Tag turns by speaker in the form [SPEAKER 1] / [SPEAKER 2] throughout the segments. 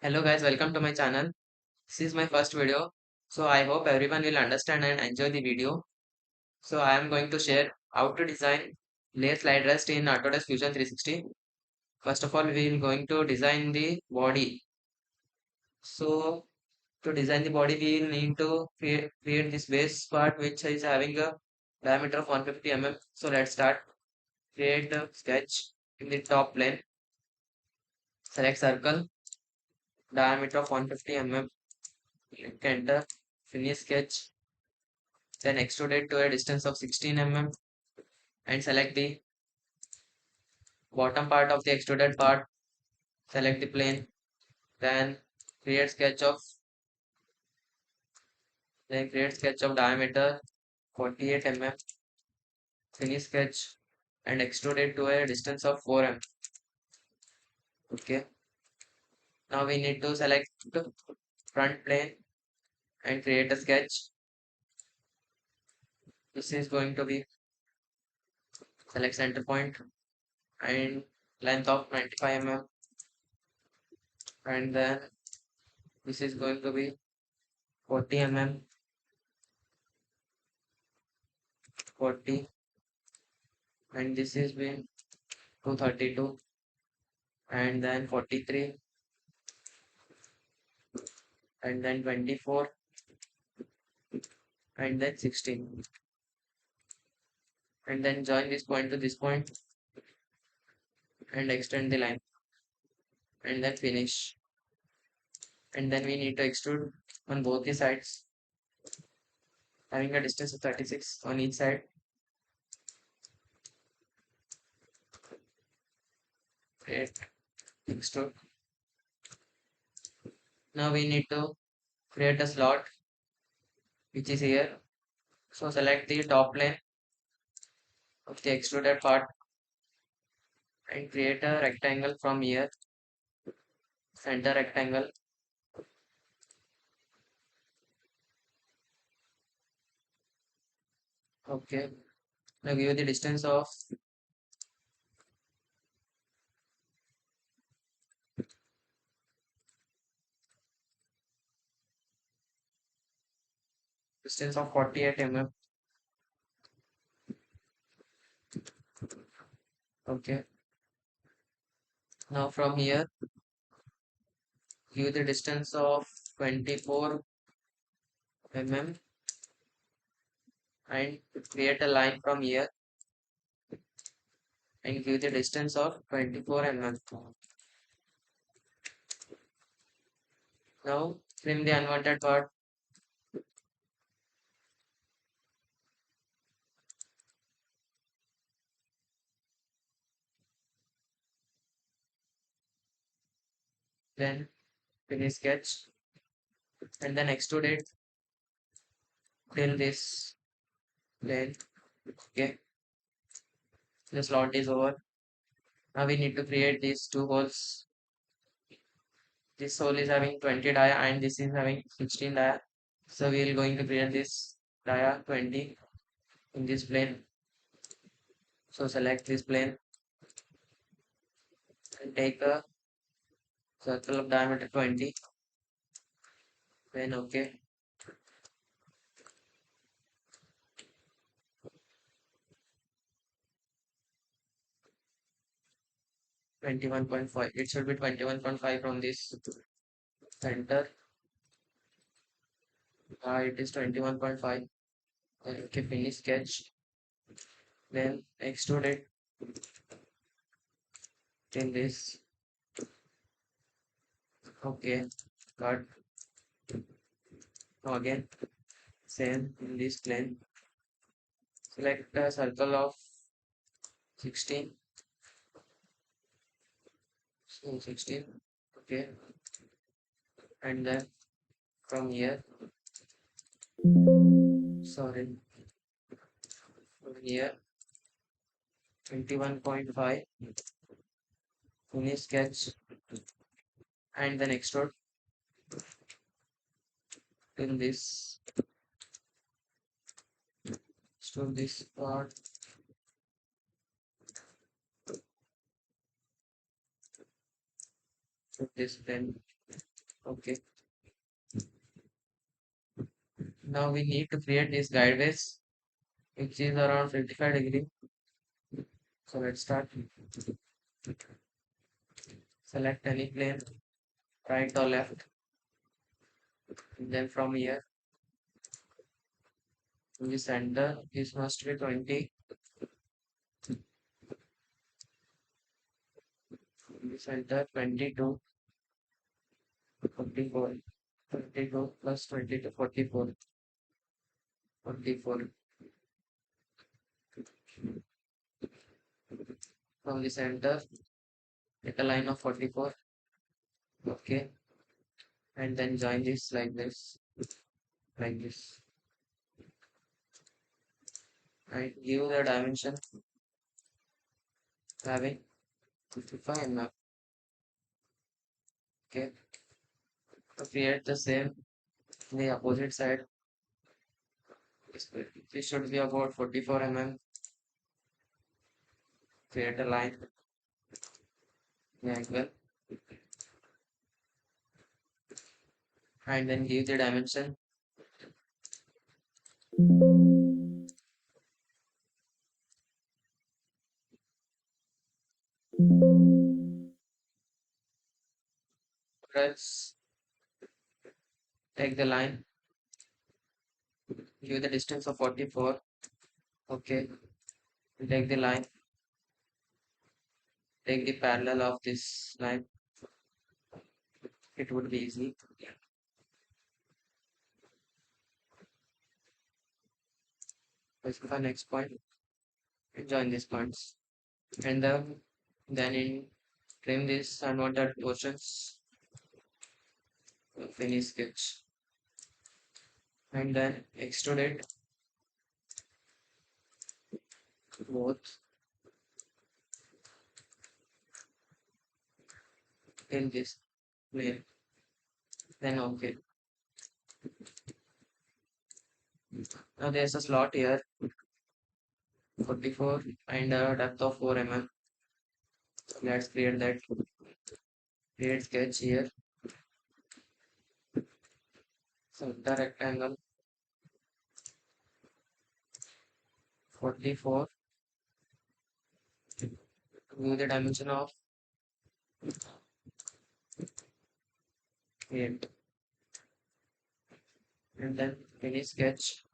[SPEAKER 1] Hello guys, welcome to my channel. This is my first video, so I hope everyone will understand and enjoy the video. So I am going to share how to design lathe slide rest in Autodesk Fusion 360. First of all, we will going to design the body. So to design the body, we will need to create this base part which is having a diameter of 150 mm. So let's start. Create a sketch in the top plane. Select circle, diameter of 150 mm. Click enter. Finish sketch. Then extrude it to a distance of 16 mm and select the bottom part of the extruded part. Select the plane. Then create sketch of diameter 48 mm. Finish sketch and extrude it to a distance of 4 mm. Okay. Now we need to select the front plane and create a sketch. This is going to be select center point and length of 95 mm, and then this is going to be 40 mm, 40, and this is been 232, and then 43, and then 24, and then 16, and then join this point to this point and extend the line and then finish. And then we need to extrude on both the sides having a distance of 36 on each side. Create extrude. Now we need to create a slot which is here. So select the top plane of the extruded part and create a rectangle from here, center rectangle. Okay. Now give the distance of 48 mm. Okay. Now from here give the distance of 24 mm and create a line from here and give the distance of 24 mm. Now trim the unwanted part. Then finish sketch and then extrude it till this plane. Okay, the slot is over. Now we need to create these two holes. This hole is having 20 dia and this is having 16 dia. So we are going to create this dia 20 in this plane. So select this plane and take a circle of diameter 20. Then okay. 21.5. It should be 21.5 from this center. It is 21.5. Then okay, finish sketch. Then extrude it in this. Okay, cut. Now again, same in this plane. Select a circle of 16. So 16. Okay, and then from here, sorry, from here 21.5. Finish sketch and then extrude in this. Extrude this part. Put this plane Okay. Now we need to create this guideways which is around 55 degree. So let's start. Select any plane, right or left. Then from here to the center, this must be 20. The center 22, 44, 22 plus 22, 44, 44. From the center, take a line of 44. Okay. And then join this like this, like this. And give the dimension having 55 mm. Okay. To create the same in the opposite side, this should be about 44 mm. Create a line, the angle, and then give the dimension. Let's take the line, give the distance of 44. Okay. Take the line, take the parallel of this line. It would be easy. Specify next point and join these points. And then in trim these unwanted portions, finish sketch. And then extrude it both in this plane. Then okay. Now there's a slot here, 44 and a depth of 4 mm. Let's create that. Create sketch here. Center rectangle 44. Give the dimension of 8. And then finish sketch.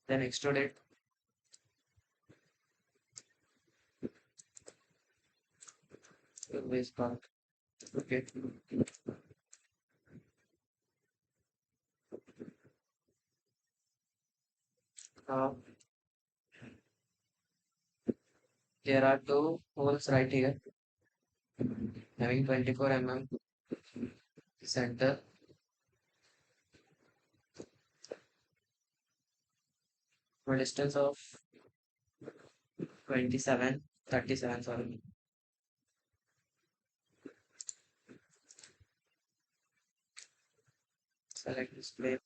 [SPEAKER 1] Then extrude it. This part. Okay. Now there are two holes right here having 24 mm center. A distance of 27, 37, sorry. Select display.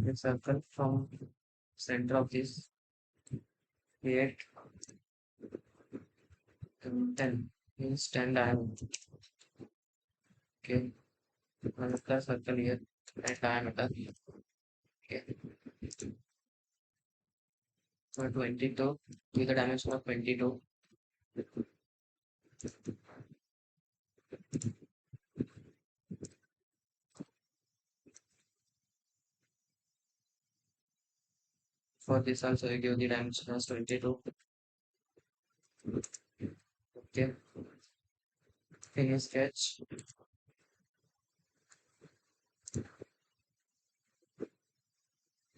[SPEAKER 1] A circle from center of this. Create 10 means 10 diameter. Okay. Another circle here and diameter. Okay. So 22 with the dimension of 22. For this also I give the dimension as 22. Okay. Finish sketch.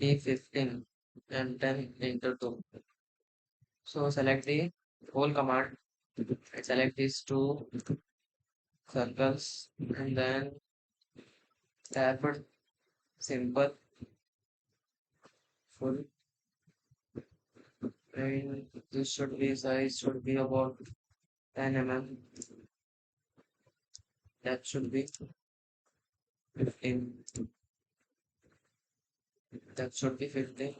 [SPEAKER 1] D15 and 10 into 2. So select the whole command and select these two circles and then tap it simple full, and this should be size should be about 10 mm. That should be 15. That should be 15.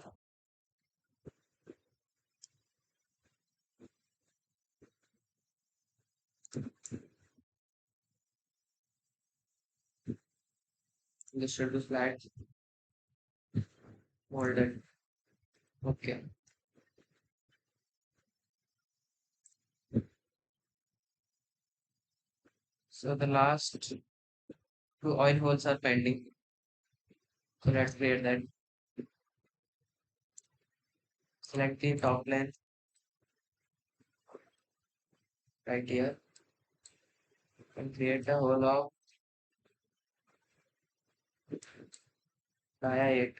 [SPEAKER 1] This should be flat, molded. Okay. So the last two oil holes are pending. So let's create that. Select the top plane right here and create a hole of dia 8,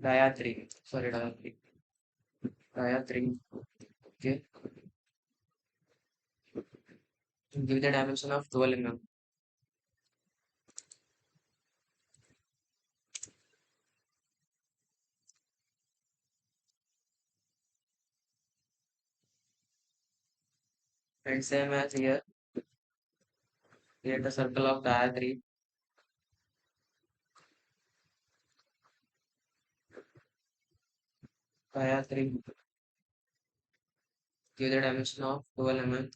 [SPEAKER 1] dia 3. Sorry, dia 3. Dia 3. Okay. Give the dimension of 12 mm. And same as here, create a circle of dia 3. Dia 3. Give the dimension of 12 mm.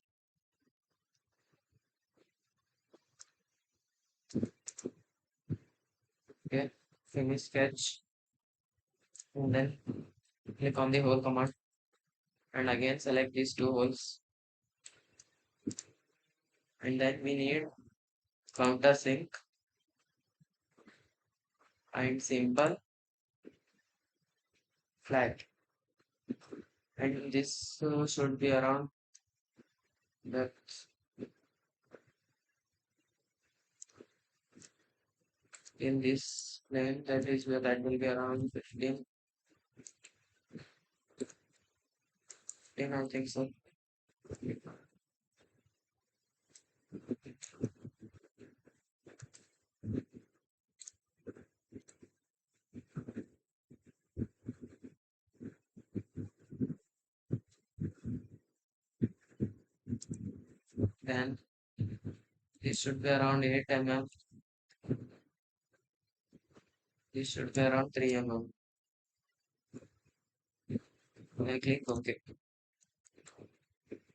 [SPEAKER 1] Okay. Finish sketch. And then click on the hole command. And again select these two holes. And then we need countersink and simple flat. And this should be around that in this plane, that is where that will be around 15, 15 I think so. Then this should be around 8 mm. This should be around 3 mm. I click OK.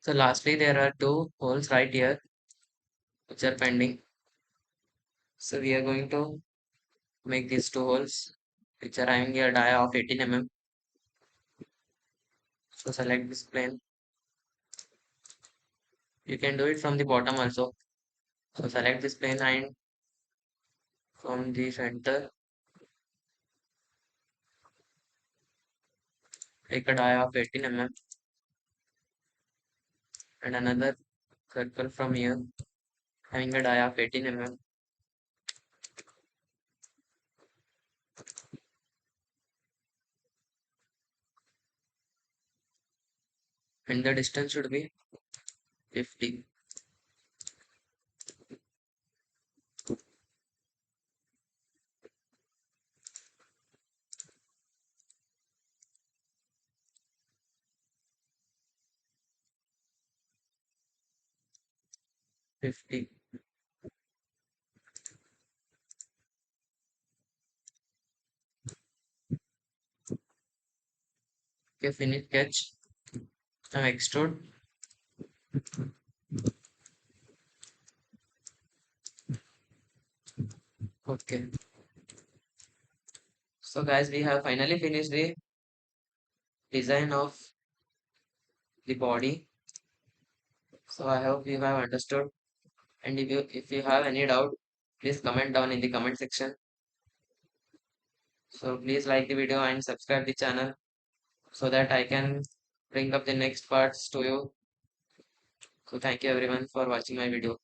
[SPEAKER 1] So lastly, there are two holes right here which are pending. So we are going to make these two holes which are having a dia of 18 mm. So select this plane. You can do it from the bottom also. So select this plane and from the center, take a dia of 18 mm and another circle from here having a dia of 18 mm. And the distance should be 50. Okay, finish sketch. Now extrude. Okay. So guys, we have finally finished the design of the body. So I hope you have understood. And if you have any doubt, please comment down in the comment section. So please like the video and subscribe the channel so that I can bring up the next parts to you. So thank you everyone for watching my video.